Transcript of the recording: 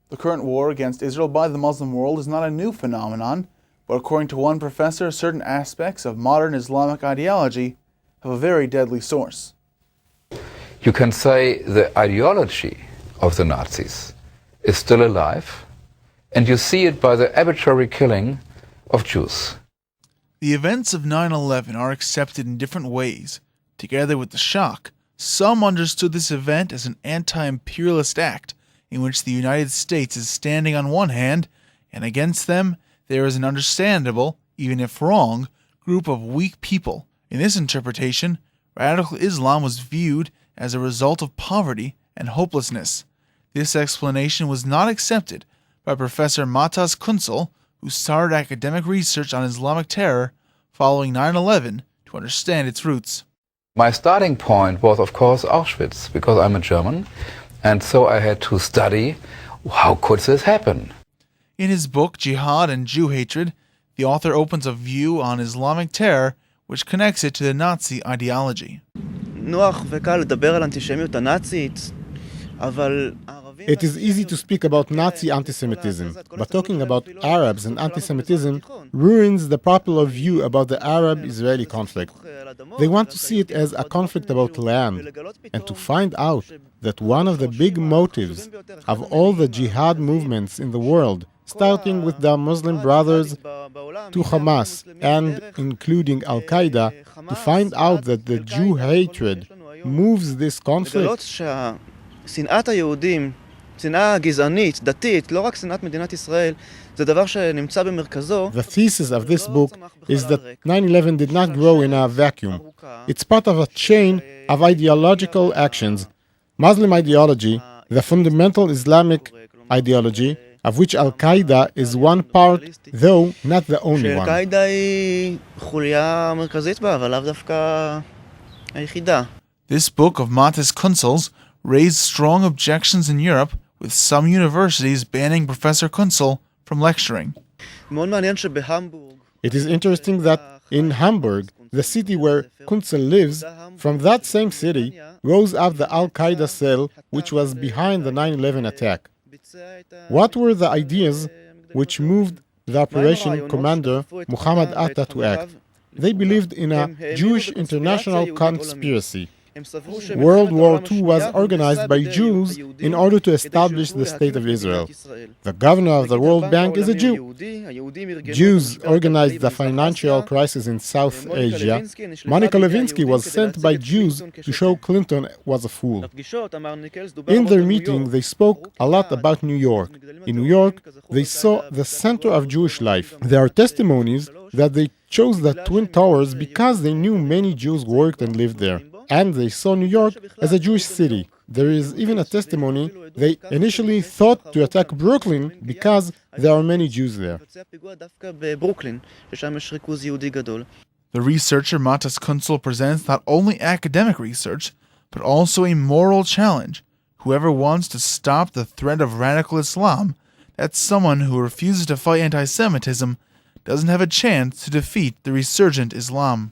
The current war against Israel by the Muslim world is not a new phenomenon, but according to one professor, certain aspects of modern Islamic ideology have a very deadly source. You can say the ideology of the Nazis is still alive, and you see it by the arbitrary killing of Jews. The events of 9/11 are accepted in different ways. Together with the shock, some understood this event as an anti-imperialist act in which the United States is standing on one hand, and against them there is an understandable, even if wrong, group of weak people. In this interpretation, radical Islam was viewed as a result of poverty and hopelessness. This explanation was not accepted by Professor Matas Kunzel, who started academic research on Islamic terror following 9/11 to understand its roots. My starting point was, of course, Auschwitz, because I'm a German, and so I had to study how could this happen. In his book, Jihad and Jew Hatred, the author opens a view on Islamic terror which connects it to the Nazi ideology. It is easy to speak about Nazi anti-Semitism, but talking about Arabs and anti-Semitism ruins the popular view about the Arab-Israeli conflict. They want to see it as a conflict about land, and to find out that one of the big motives of all the jihad movements in the world, starting with the Muslim Brothers to Hamas and including Al-Qaeda, to find out that the Jew hatred moves this conflict. The thesis of this book is that 9/11 did not grow in a vacuum. It's part of a chain of ideological actions. Muslim ideology, the fundamental Islamic ideology, of which Al-Qaeda is one part, though not the only one. This book of Matas Kunzel's raised strong objections in Europe, with some universities banning Professor Kunzel from lecturing. It is interesting that in Hamburg, the city where Kunzel lives, from that same city rose up the Al-Qaeda cell which was behind the 9/11 attack. What were the ideas which moved the operation commander Muhammad Atta to act? They believed in a Jewish international conspiracy. World War II was organized by Jews in order to establish the State of Israel. The governor of the World Bank is a Jew. Jews organized the financial crisis in South Asia. Monica Lewinsky was sent by Jews to show Clinton was a fool. In their meeting, they spoke a lot about New York. In New York, they saw the center of Jewish life. There are testimonies that they chose the Twin Towers because they knew many Jews worked and lived there, and they saw New York as a Jewish city. There is even a testimony they initially thought to attack Brooklyn because there are many Jews there. The researcher Matas Kunzel presents not only academic research, but also a moral challenge. Whoever wants to stop the threat of radical Islam, that's someone who refuses to fight anti-Semitism, doesn't have a chance to defeat the resurgent Islam.